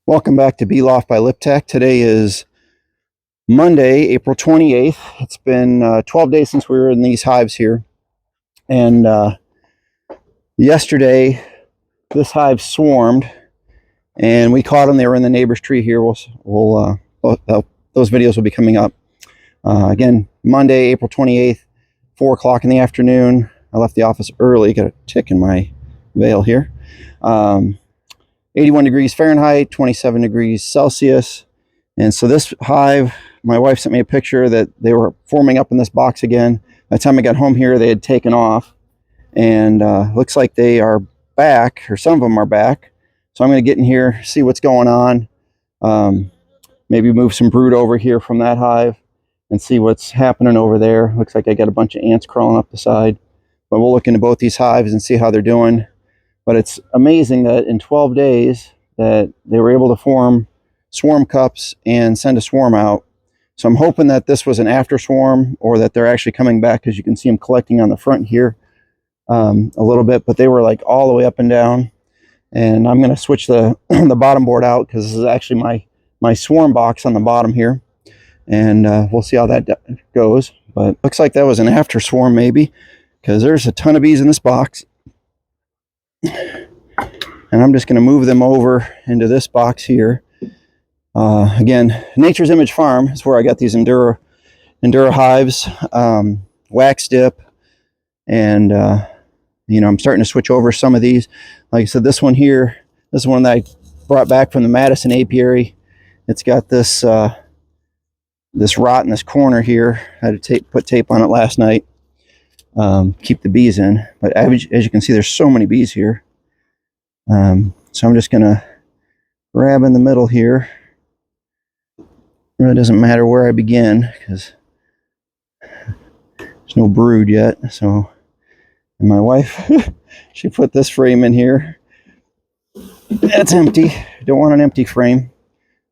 Welcome back to Bee Loft by Liptech. Today is Monday, April 28th. It's been 12 days since we were in these hives here. And yesterday, this hive swarmed, and we caught them. They were in the neighbor's tree here. Those videos will be coming up. Again, Monday, April 28th, 4 o'clock in the afternoon. I left the office early. Got a tick in my veil here. 81 degrees Fahrenheit, 27 degrees Celsius. And so this hive, my wife sent me a picture that they were forming up in this box again. By the time I got home here, they had taken off. And looks like they are back, or some of them are back. So I'm going to get in here, see what's going on. Maybe move some brood over here from that hive and see what's happening over there. Looks like I got a bunch of ants crawling up the side. But we'll look into both these hives and see how they're doing. But it's amazing that in 12 days that they were able to form swarm cups and send a swarm out. So I'm hoping that this was an after swarm, or that they're actually coming back, because you can see them collecting on the front here a little bit. But they were like all the way up and down. And I'm going to switch the the bottom board out, because this is actually my swarm box on the bottom here. And we'll see how that goes. But looks like that was an after swarm maybe, because there's a ton of bees in this box. And I'm just going to move them over into this box here. Again, Nature's Image Farm is where I got these Endura hives, wax dip, and I'm starting to switch over some of these. Like I said, this one here, this is one that I brought back from the Madison apiary. It's got this this rot in this corner here. I had to put tape on it last night. Keep the bees in, but as you can see, there's so many bees here. So I'm just gonna grab in the middle here. It really doesn't matter where I begin, because there's no brood yet. So, and my wife, she put this frame in here. That's empty. Don't want an empty frame.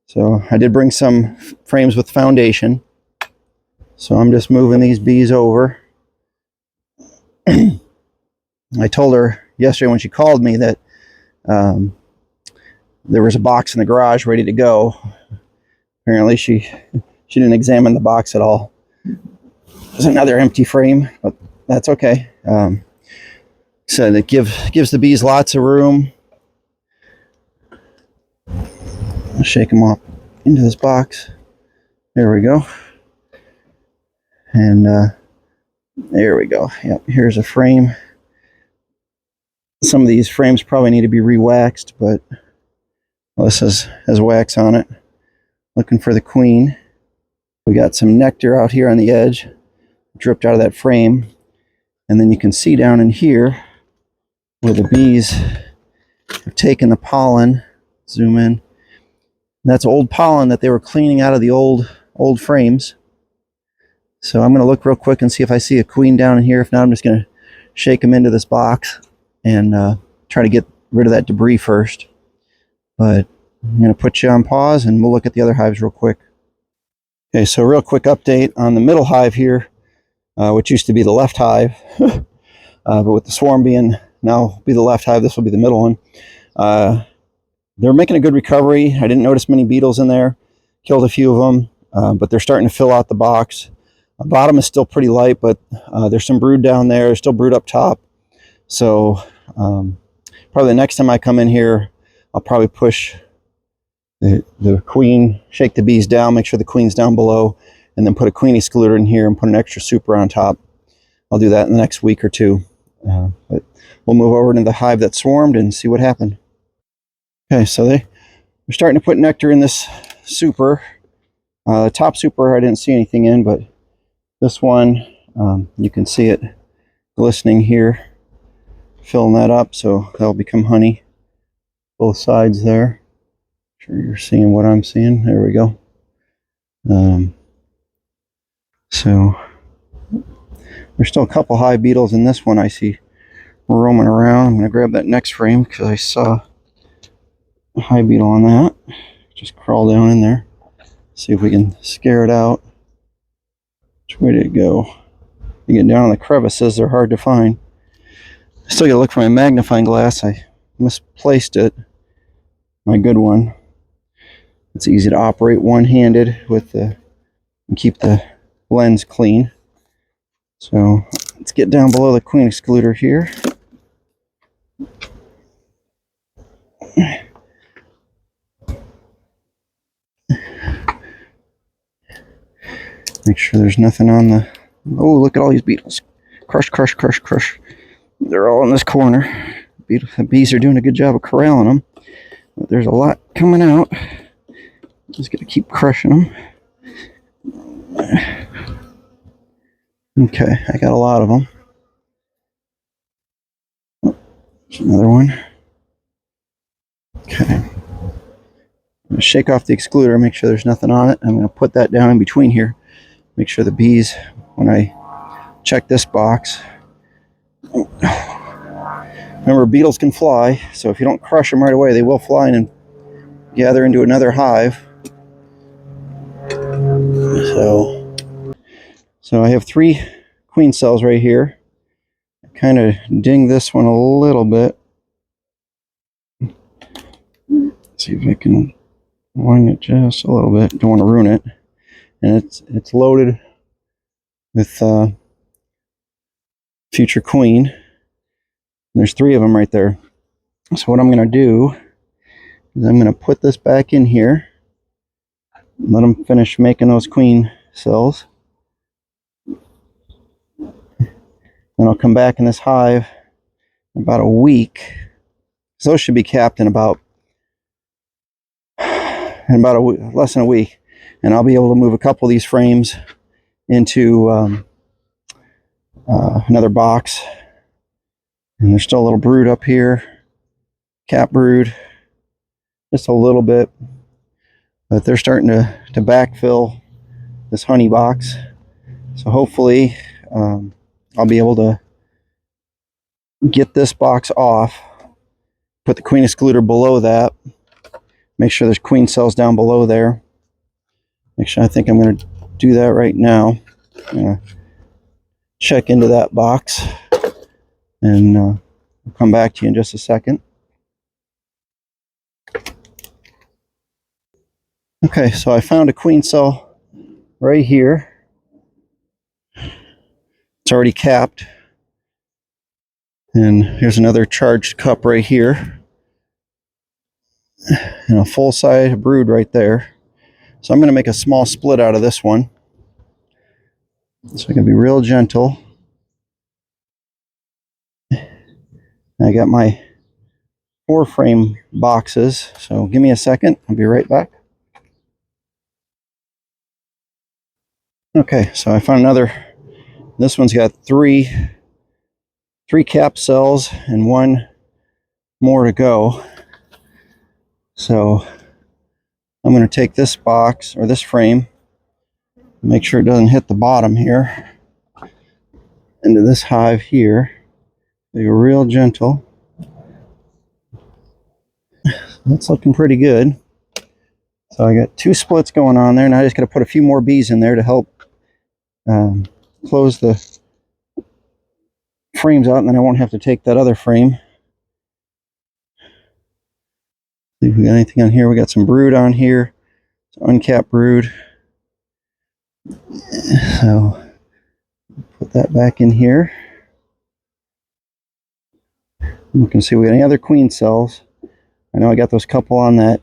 So I did bring some frames with foundation. So I'm just moving these bees over. I told her yesterday when she called me that there was a box in the garage ready to go. Apparently she didn't examine the box at all. There's another empty frame, but that's okay. So it gives the bees lots of room. I'll shake them up into this box. There we go. And there we go. Yep, here's a frame. Some of these frames probably need to be re-waxed, but this has wax on it. Looking for the queen. We got some nectar out here on the edge, dripped out of that frame. And then you can see down in here where the bees have taken the pollen. Zoom in. That's old pollen that they were cleaning out of the old frames. So I'm going to look real quick and see if I see a queen down in here. If not, I'm just going to shake them into this box and try to get rid of that debris first. But I'm going to put you on pause and we'll look at the other hives real quick. Okay, so real quick update on the middle hive here, which used to be the left hive. But with the swarm being now be the left hive, this will be the middle one. They're making a good recovery. I didn't notice many beetles in there. Killed a few of them, but they're starting to fill out the box. The bottom is still pretty light, but there's some brood down there. There's still brood up top. So probably the next time I come in here, I'll probably push the queen, shake the bees down, make sure the queen's down below, and then put a queen excluder in here and put an extra super on top. I'll do that in the next week or two. But we'll move over to the hive that swarmed and see what happened. Okay, so they're starting to put nectar in this super. The top super I didn't see anything in, but this one, you can see it glistening here, filling that up, so that'll become honey. Both sides there. Sure you're seeing what I'm seeing. There we go. So there's still a couple hive beetles in this one I see roaming around. I'm going to grab that next frame because I saw a hive beetle on that. Just crawl down in there. See if we can scare it out. Which way did it go? You get down in the crevices, they're hard to find. I still gotta look for my magnifying glass. I misplaced it. My good one. It's easy to operate one-handed with and keep the lens clean. So let's get down below the queen excluder here. Make sure there's nothing on the... Oh, look at all these beetles. Crush, crush, crush, crush. They're all in this corner. The bees are doing a good job of corralling them. But there's a lot coming out. Just got to keep crushing them. Okay, I got a lot of them. Oh, there's another one. Okay. I'm going to shake off the excluder, make sure there's nothing on it. I'm going to put that down in between here. Make sure the bees, when I check this box. Remember, beetles can fly, so if you don't crush them right away, they will fly in and gather into another hive. So I have 3 queen cells right here. I kind of ding this one a little bit. See if I can wind it just a little bit. Don't want to ruin it. And it's loaded with future queen. There's 3 of them right there. So what I'm going to do is I'm going to put this back in here. Let them finish making those queen cells. Then I'll come back in this hive in about a week. So those should be capped in about less than a week. And I'll be able to move a couple of these frames into another box. And there's still a little brood up here. Cap brood. Just a little bit. But they're starting to backfill this honey box. So hopefully I'll be able to get this box off. Put the queen excluder below that. Make sure there's queen cells down below there. I think I'm going to do that right now. I'm going to check into that box. And I'll come back to you in just a second. Okay, so I found a queen cell right here. It's already capped. And here's another charged cup right here. And a full-size brood right there. So I'm going to make a small split out of this one. So I can be real gentle. I got my 4 frame boxes. So give me a second. I'll be right back. Okay, so I found another. This one's got 3 cap cells and 1 more to go. So I'm going to take this box or this frame, make sure it doesn't hit the bottom here, into this hive here. Be real gentle. That's looking pretty good. So I got 2 splits going on there, and I just got to put a few more bees in there to help close the frames out, and then I won't have to take that other frame. See if we got anything on here. We got some brood on here. It's uncapped brood. So put that back in here. You can see we got any other queen cells. I know I got those couple on that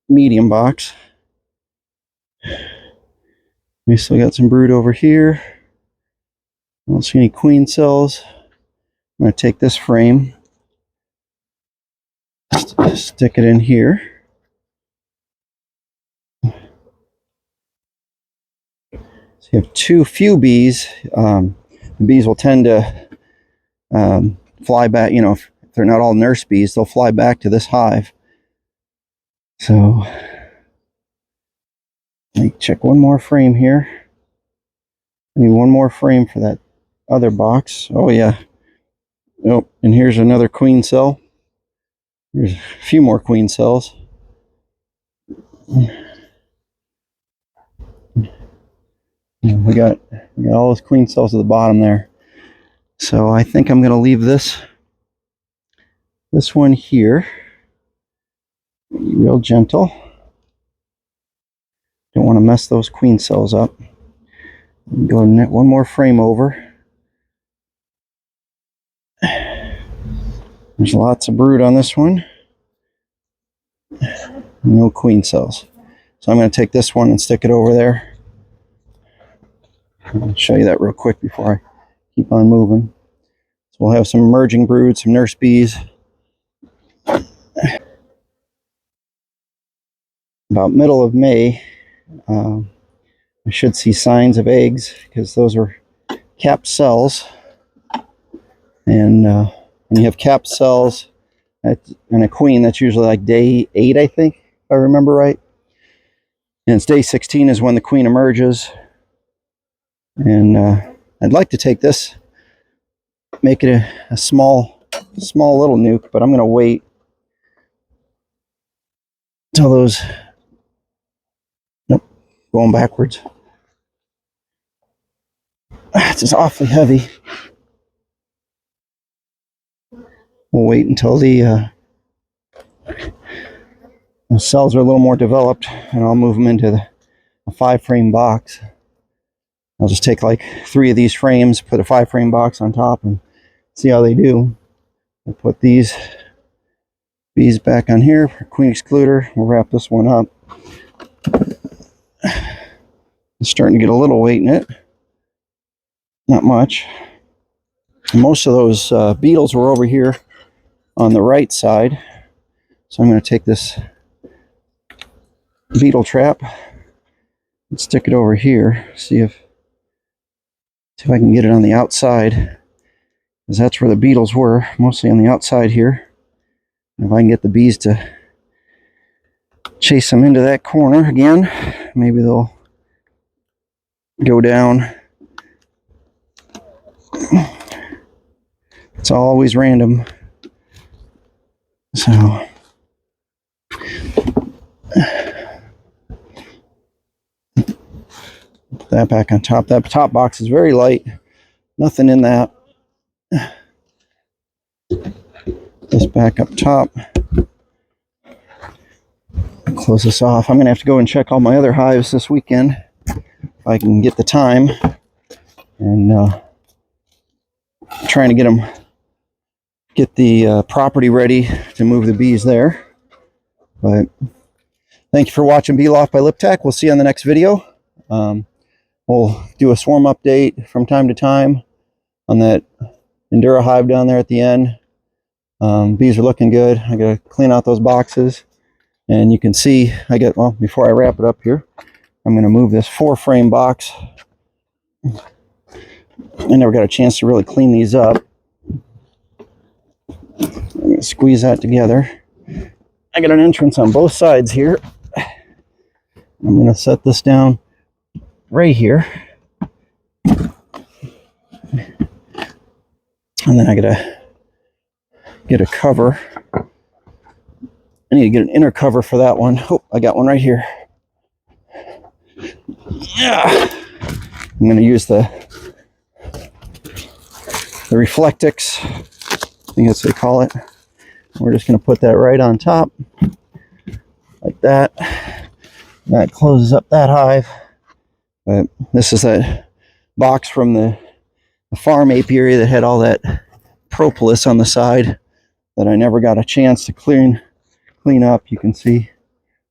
medium box. We still got some brood over here. I don't see any queen cells. I'm going to take this frame, stick it in here. So you have too few bees. The bees will tend to fly back. You know, if they're not all nurse bees, they'll fly back to this hive. So let me check one more frame here. I need one more frame for that other box. Oh yeah. Oh, and here's another queen cell. There's a few more queen cells. We got all those queen cells at the bottom there. So I think I'm going to leave this one here. Real gentle. want to mess those queen cells up. Go one more frame over. There's lots of brood on this one. No queen cells. So I'm going to take this one and stick it over there. I'll show you that real quick before I keep on moving. So we'll have some emerging brood, some nurse bees. About middle of May, we should see signs of eggs because those are capped cells. And when you have capped cells and a queen, that's usually like day 8, I think, if I remember right. And it's day 16 is when the queen emerges. And I'd like to take this, make it a small little nuke, but I'm going to wait till those, nope, going backwards. It's just awfully heavy. We'll wait until the cells are a little more developed, and I'll move them into a 5-frame box. I'll just take like 3 of these frames, put a 5-frame box on top, and see how they do. We'll put these bees back on here for queen excluder. We'll wrap this one up. It's starting to get a little weight in it. Not much. Most of those beetles were over here on the right side. So I'm going to take this beetle trap and stick it over here. See if I can get it on the outside, because that's where the beetles were, mostly on the outside here. And if I can get the bees to chase them into that corner again, maybe they'll go down. It's always random. So put that back on top. That top box is very light. Nothing in that. This back up top. Close this off. I'm going to have to go and check all my other hives this weekend if I can get the time. And trying to get the property ready to move the bees there. But thank you for watching Bee Loft by Liptak. We'll see you on the next video. We'll do a swarm update from time to time on that Endura hive down there at the end. Bees are looking good. I gotta clean out those boxes, and you can see well, before I wrap it up here, I'm gonna move this 4-frame box. I never got a chance to really clean these up. I'm gonna squeeze that together. I got an entrance on both sides here. I'm gonna set this down right here. And then I gotta get a cover. I need to get an inner cover for that one. Oh, I got one right here. Yeah. I'm gonna use the Reflectix. I think that's what they call it. We're just going to put that right on top like that. That closes up that hive. But this is that box from the farm apiary that had all that propolis on the side that I never got a chance to clean up. You can see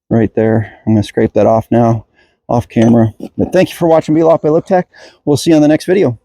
right there. I'm going to scrape that off now, off camera. But thank you for watching Bee Loft by Liptak. We'll see you on the next video.